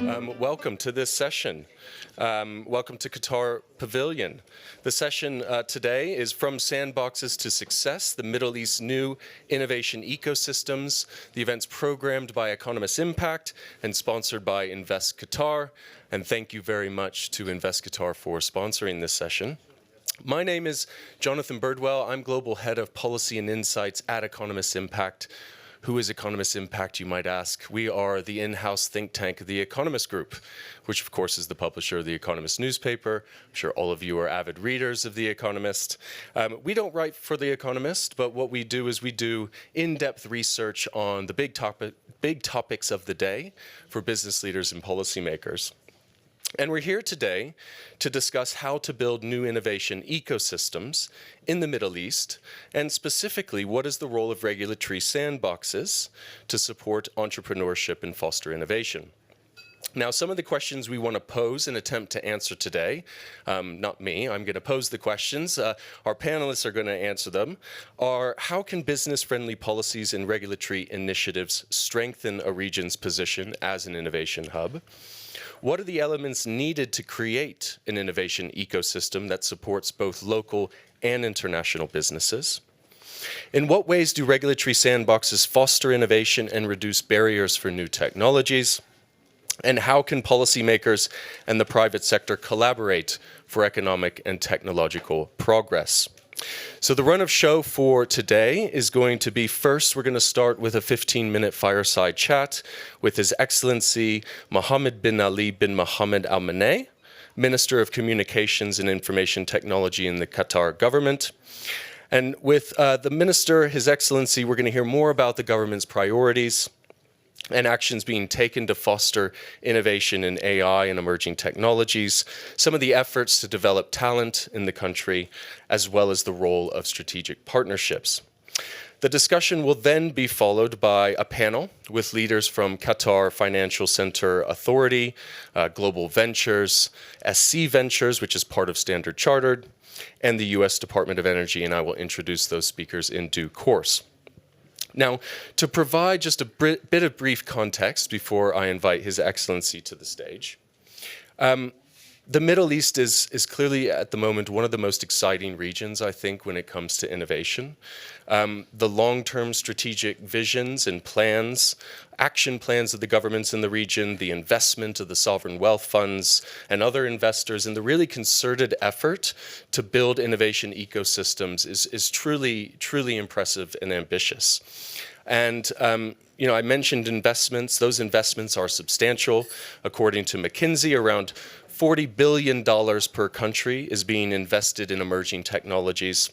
Welcome to this session. Welcome to Qatar Pavilion. The session today is From Sandboxes to Success, the Middle East's New Innovation Ecosystems. The event's programmed by Economist Impact and sponsored by Invest Qatar. And thank you very much to Invest Qatar for sponsoring this session. My name is Jonathan Birdwell. I'm Global Head of Policy and Insights at Economist Impact. Who is Economist Impact, you might ask? We are the in-house think tank of the Economist Group, which of course is the publisher of the Economist newspaper. I'm sure all of you are avid readers of the Economist. We don't write for the Economist, but what we do is we do in-depth research on the big topics of the day for business leaders and policymakers. And we're here today to discuss how to build new innovation ecosystems in the Middle East, and specifically, what is the role of regulatory sandboxes to support entrepreneurship and foster innovation. Now, some of the questions we want to pose and attempt to answer today, not me, I'm going to pose the questions, our panelists are going to answer them, are how can business-friendly policies and regulatory initiatives strengthen a region's position as an innovation hub? What are the elements needed to create an innovation ecosystem that supports both local and international businesses? In what ways do regulatory sandboxes foster innovation and reduce barriers for new technologies? And how can policymakers and the private sector collaborate for economic and technological progress? So the run of show for today is going to be, first, we're going to start with a 15-minute fireside chat with His Excellency Mohammed bin Ali bin Mohammed Al-Mannai, Minister of Communications and Information Technology in the Qatar government. And with the Minister, His Excellency, we're going to hear more about the government's priorities and actions being taken to foster innovation in AI and emerging technologies, some of the efforts to develop talent in the country, as well as the role of strategic partnerships. The discussion will then be followed by a panel with leaders from Qatar Financial Center Authority, Global Ventures, SC Ventures, which is part of Standard Chartered, and the U.S. Department of Energy, and I will introduce those speakers in due course. Now, to provide just a bit of brief context before I invite His Excellency to the stage, the Middle East is clearly at the moment one of the most exciting regions, I think, when it comes to innovation. The long-term strategic visions and plans, action plans of the governments in the region, the investment of the sovereign wealth funds and other investors, and the really concerted effort to build innovation ecosystems is truly, truly impressive and ambitious. And I mentioned investments. Those investments are substantial. According to McKinsey, around $40 billion per country is being invested in emerging technologies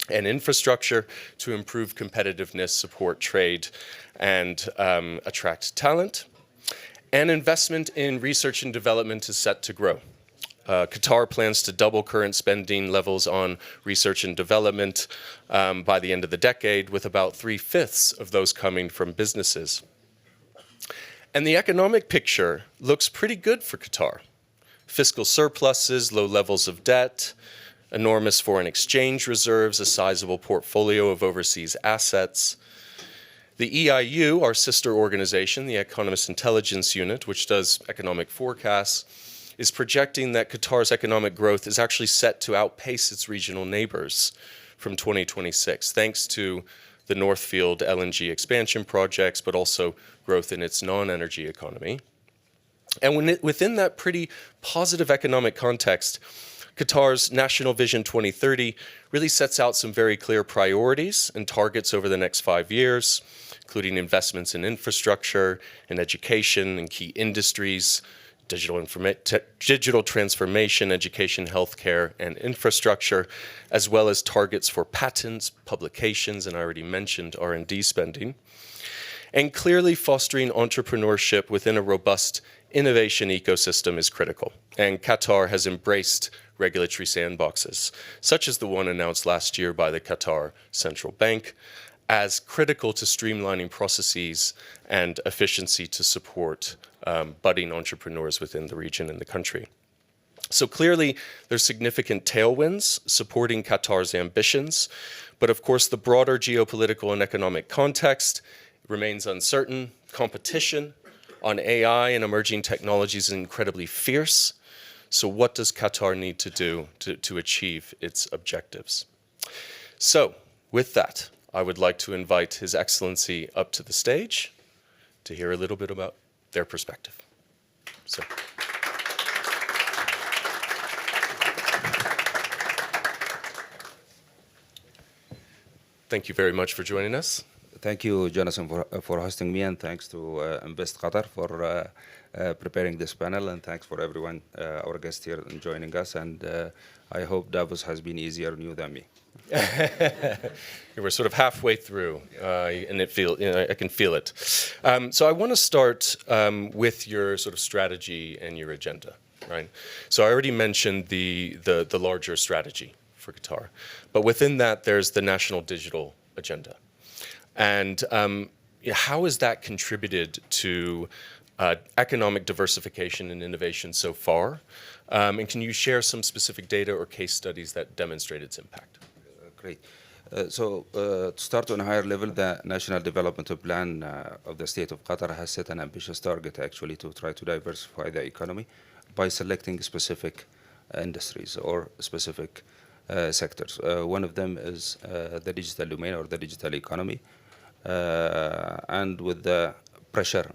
and infrastructure to improve competitiveness, support trade, and attract talent. And investment in research and development is set to grow. Qatar plans to double current spending levels on research and development by the end of the decade, with about 3/5 of those coming from businesses. And the economic picture looks pretty good for Qatar. Fiscal surpluses, low levels of debt, enormous foreign exchange reserves, a sizable portfolio of overseas assets. The EIU, our sister organization, the Economist Intelligence Unit, which does economic forecasts, is projecting that Qatar's economic growth is actually set to outpace its regional neighbors from 2026, thanks to the North Field LNG expansion projects, but also growth in its non-energy economy. And within that pretty positive economic context, Qatar's National Vision 2030 really sets out some very clear priorities and targets over the next 5 years, including investments in infrastructure, in education, in key industries, digital transformation, education, healthcare, and infrastructure, as well as targets for patents, publications, and I already mentioned R&D spending. And clearly fostering entrepreneurship within a robust innovation ecosystem is critical, and Qatar has embraced regulatory sandboxes, such as the one announced last year by the Qatar Central Bank, as critical to streamlining processes and efficiency to support budding entrepreneurs within the region and the country. So clearly, there's significant tailwinds supporting Qatar's ambitions, but of course, the broader geopolitical and economic context remains uncertain. Competition on AI and emerging technologies is incredibly fierce. So what does Qatar need to do to achieve its objectives? So with that, I would like to invite His Excellency up to the stage to hear a little bit about their perspective. So. Thank you very much for joining us. Thank you, Jonathan, for hosting me, and thanks to Invest Qatar for preparing this panel, and thanks for everyone, our guests here, and joining us. And I hope Davos has been easier on you than me. We're sort of halfway through, and I can feel it. So I want to start with your sort of strategy and your agenda, right? So I already mentioned the larger strategy for Qatar, but within that there's the national digital agenda, and how has that contributed to economic diversification and innovation so far? And can you share some specific data or case studies that demonstrate its impact? Great. To start on a higher level, the National Development Plan of the State of Qatar has set an ambitious target actually to try to diversify the economy by selecting specific industries or specific sectors. One of them is the digital domain or the digital economy. And with the pressure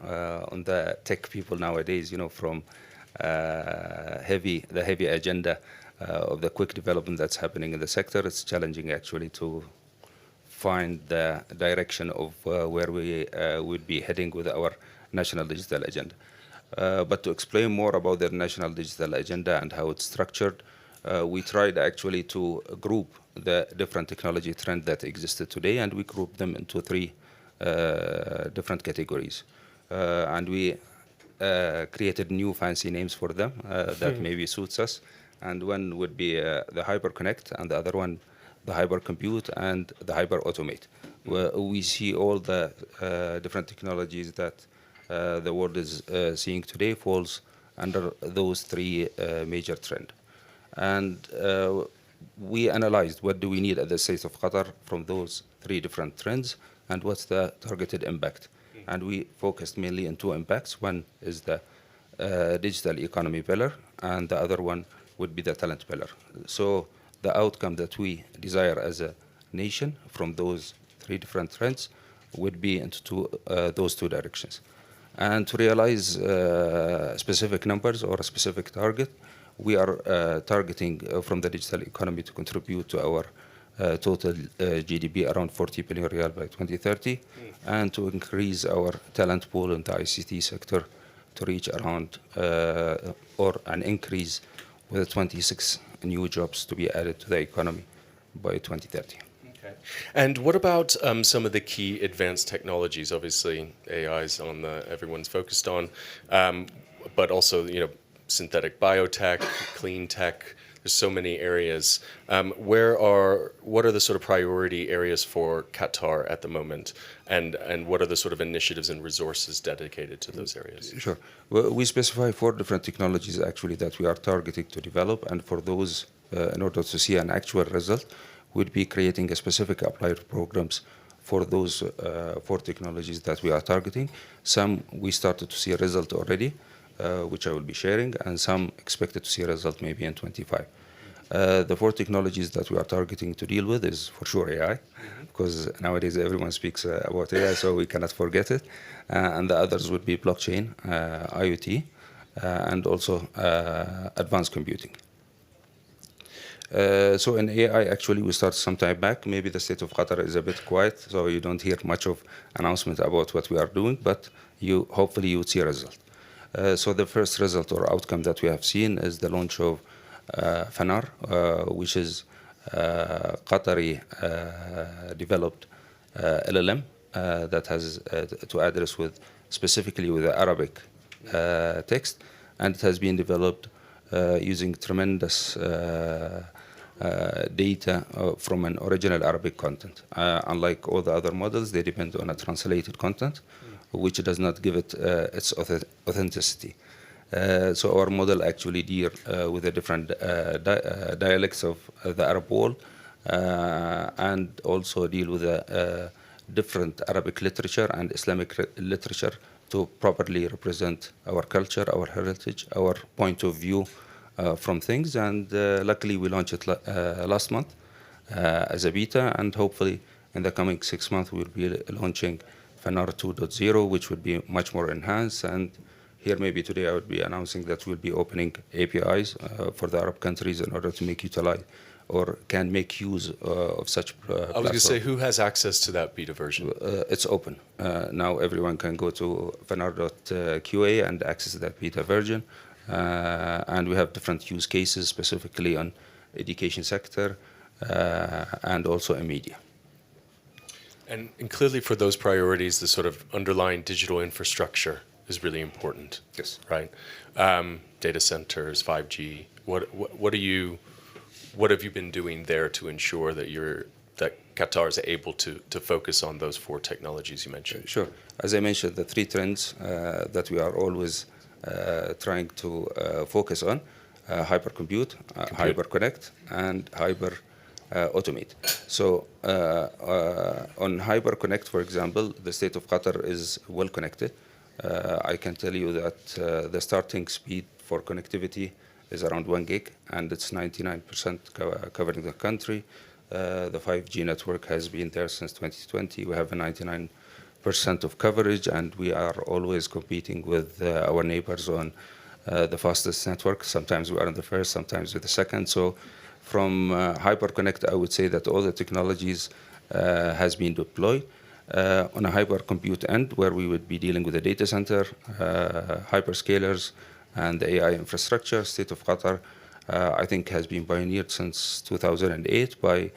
on the tech people nowadays, from the heavy agenda of the quick development that's happening in the sector, it's challenging actually to find the direction of where we would be heading with our national digital agenda. But to explain more about the national digital agenda and how it's structured, we tried actually to group the different technology trends that existed today, and we grouped them into three different categories. And we created new fancy names for them that maybe suits us. And one would be the hyperconnect, and the other one, the hypercompute, and the hyperautomate. We see all the different technologies that the world is seeing today falls under those three major trends. And we analyzed what do we need at the State of Qatar from those three different trends, and what's the targeted impact. And we focused mainly on two impacts. One is the digital economy pillar, and the other one would be the talent pillar. So the outcome that we desire as a nation from those three different trends would be into those two directions. And to realize specific numbers or a specific target, we are targeting from the digital economy to contribute to our total GDP around 40 billion riyal by 2030, and to increase our talent pool in the ICT sector to reach around or an increase with 26 new jobs to be added to the economy by 2030. Okay. And what about some of the key advanced technologies? Obviously, AI is on everyone's focused on, but also synthetic biotech, clean tech. There's so many areas. What are the sort of priority areas for Qatar at the moment, and what are the sort of initiatives and resources dedicated to those areas? Sure. Well, we specify 4 different technologies actually that we are targeting to develop, and for those, in order to see an actual result, we'd be creating a specific applied programs for those 4 technologies that we are targeting. Some we started to see a result already, which I will be sharing, and some expected to see a result maybe in 25. The 4 technologies that we are targeting to deal with is for sure AI, because nowadays everyone speaks about AI, so we cannot forget it. And the others would be blockchain, IoT, and also advanced computing. So in AI, actually, we started some time back. Maybe the State of Qatar is a bit quiet, so you don't hear much of announcement about what we are doing, but hopefully you would see a result. So the first result or outcome that we have seen is the launch of Fanar, which is Qatari developed LLM that has to address specifically with the Arabic text, and it has been developed using tremendous data from an original Arabic content. Unlike all the other models, they depend on a translated content, which does not give it its authenticity. So our model actually deal with the different dialects of the Arab world, and also deal with the different Arabic literature and Islamic literature to properly represent our culture, our heritage, our point of view from things. And luckily, we launched it last month as a beta, and hopefully in the coming 6 months, we'll be launching Fanar 2.0, which would be much more enhanced. And here, maybe today, I would be announcing that we'll be opening APIs for the Arab countries in order to make utilize or can make use of such I was going to say, who has access to that beta version? It's open. Now everyone can go to fanar.qa and access that beta version. And we have different use cases specifically on education sector and also in media. And clearly for those priorities, the sort of underlying digital infrastructure is really important. Yes. Right? Data centers, 5G. What have you been doing there to ensure that Qatar is able to focus on those 4 technologies you mentioned? Sure. As I mentioned, the 3 trends that we are always trying to focus on, hypercompute, hyperconnect, and automate. So on hyperconnect, for example, the state of Qatar is well connected. I can tell you that the starting speed for connectivity is around 1 gig, and it's 99% covering the country. The 5G network has been there since 2020. We have a 99% of coverage, and we are always competing with our neighbors on the fastest network. Sometimes we are in the first, sometimes with the second. So from hyperconnect, I would say that all the technologies has been deployed. On a hypercompute end, where we would be dealing with the data center, hyperscalers, and the AI infrastructure, state of Qatar, I think, has been pioneered since 2008 by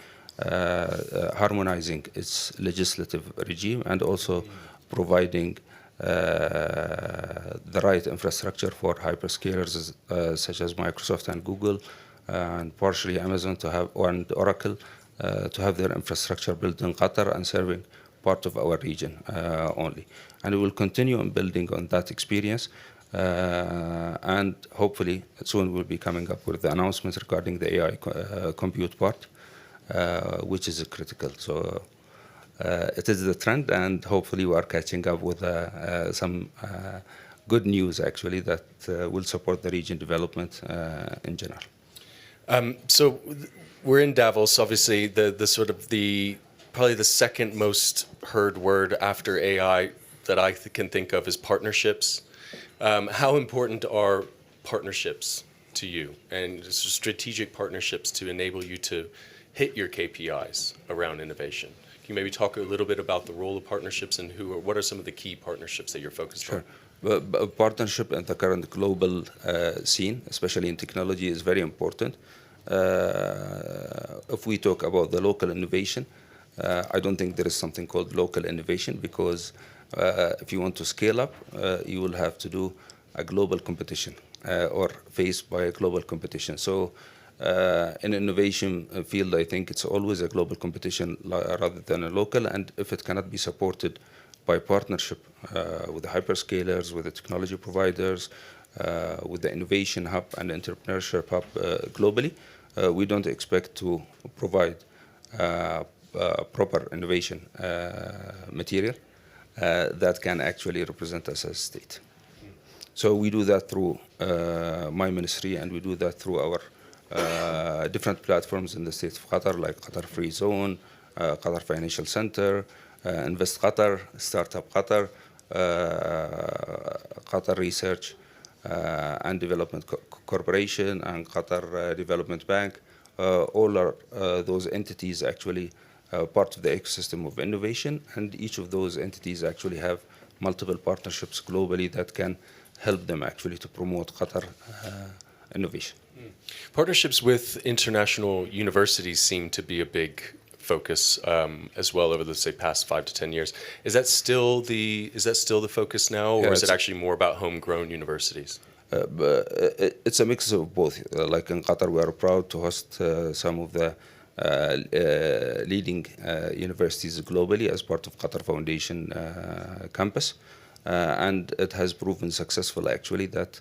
harmonizing its legislative regime and also providing the right infrastructure for hyperscalers such as Microsoft and Google and partially Amazon and Oracle to have their infrastructure built in Qatar and serving part of our region only. And we will continue on building on that experience. And hopefully soon we'll be coming up with the announcements regarding the AI compute part, which is critical. So it is the trend, and hopefully we are catching up with some good news actually that will support the region development in general. So we're in Davos, obviously probably the second most heard word after AI that I can think of is partnerships. How important are partnerships to you, and strategic partnerships to enable you to hit your KPIs around innovation? Can you maybe talk a little bit about the role of partnerships and what are some of the key partnerships that you're focused on? Sure. Partnership in the current global scene, especially in technology, is very important. If we talk about the local innovation, I don't think there is something called local innovation because if you want to scale up, you will have to do a global competition or faced by a global competition. So in innovation field, I think it's always a global competition rather than a local. And if it cannot be supported by partnership with the hyperscalers, with the technology providers, with the innovation hub and entrepreneurship hub globally, we don't expect to provide proper innovation material that can actually represent us as a state. So we do that through my ministry, and we do that through our different platforms in the state of Qatar, like Qatar Free Zone, Qatar Financial Center, Invest Qatar, Startup Qatar, Qatar Research and Development Corporation, and Qatar Development Bank. All are those entities actually part of the ecosystem of innovation, and each of those entities actually have multiple partnerships globally that can help them actually to promote Qatar innovation. Partnerships with international universities seem to be a big focus as well over the past 5 to 10 years. Is that still the focus now, or is it actually more about homegrown universities? It's a mix of both. Like in Qatar, we are proud to host some of the leading universities globally as part of Qatar Foundation campus. And it has proven successful actually that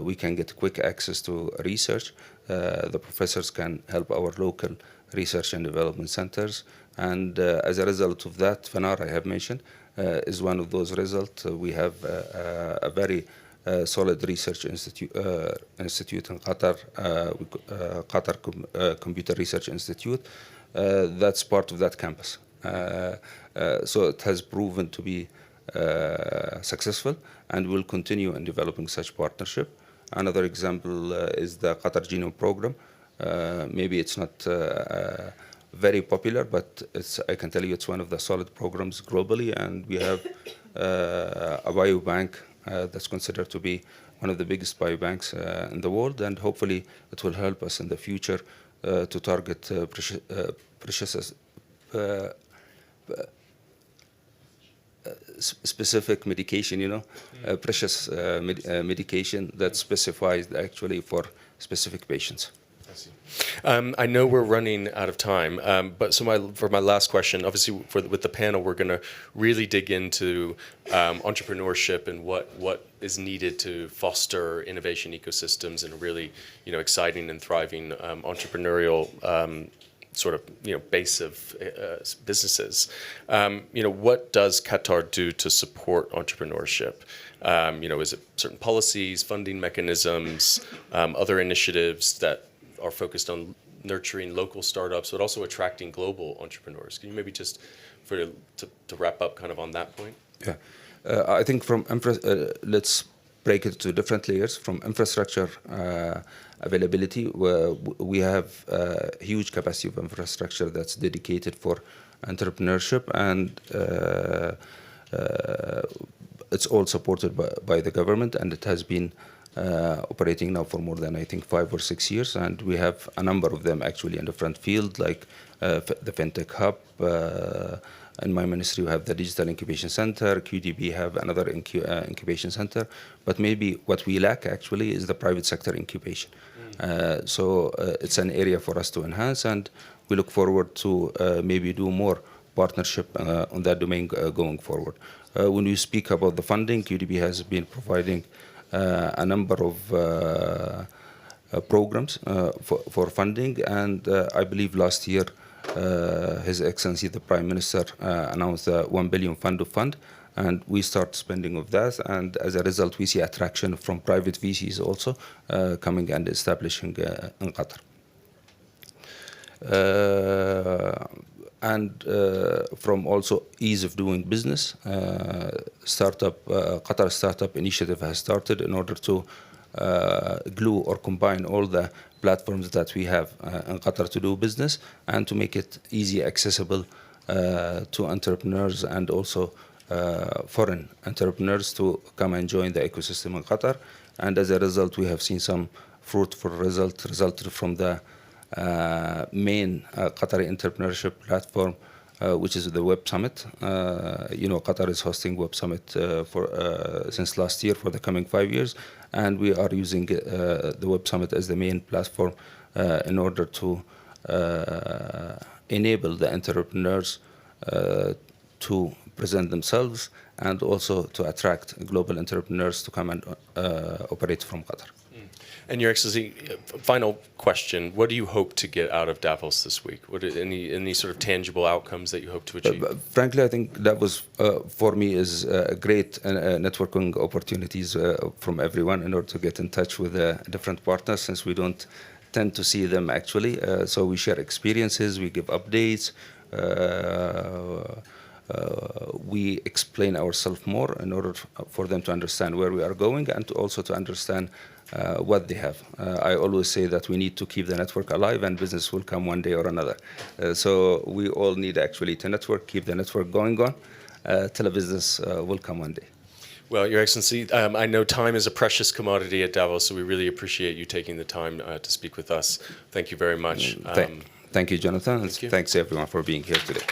we can get quick access to research. The professors can help our local research and development centers And as a result of that, Fanar, I have mentioned, is one of those results. We have a very solid research institute in Qatar, Computer Research Institute, that's part of that campus. So it has proven to be successful, and will continue in developing such partnership. Another example is the Qatar Genome Program. Maybe it's not very popular, but I can tell you it's one of the solid programs globally, and we have a biobank that's considered to be one of the biggest biobanks in the world, and hopefully it will help us in the future to target precious specific medication, precious medication that specifies actually for specific patients. I know we're running out of time, but for my last question, obviously with the panel, we're going to really dig into entrepreneurship and what is needed to foster innovation ecosystems and a really exciting and thriving entrepreneurial sort of base of businesses. What does Qatar do to support entrepreneurship? Is it certain policies, funding mechanisms, other initiatives that are focused on nurturing local startups, but also attracting global entrepreneurs? Can you maybe just to wrap up kind of on that point? Yeah, I think from let's break it to different layers. From infrastructure availability, we have a huge capacity of infrastructure that's dedicated for entrepreneurship, and it's all supported by the government, and it has been operating now for more than, I think, 5 or 6 years, and we have a number of them actually in the front field, like the FinTech Hub. In my ministry, we have the Digital Incubation Center. QDB have another incubation center. But maybe what we lack actually is the private sector incubation. So it's an area for us to enhance, and we look forward to maybe do more partnership on that domain going forward. When we speak about the funding, QDB has been providing a number of programs for funding, and I believe last year His Excellency the Prime Minister announced a 1 billion fund of fund, and we start spending of that, and as a result we see attraction from private VCs also coming and establishing in Qatar. And from also ease of doing business, Qatar Startup Initiative has started in order to glue or combine all the platforms that we have in Qatar to do business, and to make it easy accessible to entrepreneurs and also foreign entrepreneurs to come and join the ecosystem in Qatar. And as a result, we have seen some fruitful resulted from the main Qatari entrepreneurship platform, which is the Web Summit. Qatar is hosting Web Summit since last year for the coming 5 years, and we are using the Web Summit as the main platform in order to enable the entrepreneurs to present themselves, and also to attract global entrepreneurs to come and operate from Qatar. And Your Excellency, final question: what do you hope to get out of Davos this week? What are any sort of tangible outcomes that you hope to achieve? Frankly, I think Davos for me is great networking opportunities from everyone in order to get in touch with different partners, since we don't tend to see them actually. So we share experiences, we give updates. We explain ourselves more in order for them to understand where we are going, and also to understand what they have. I always say that we need to keep the network alive, and business will come one day or another. So we all need actually to network, keep the network going on till a business will come one day. Well, Your Excellency, I know time is a precious commodity at Davos, so we really appreciate you taking the time to speak with us. Thank you very much. Thank you, Jonathan. Thank you. Thanks everyone for being here today.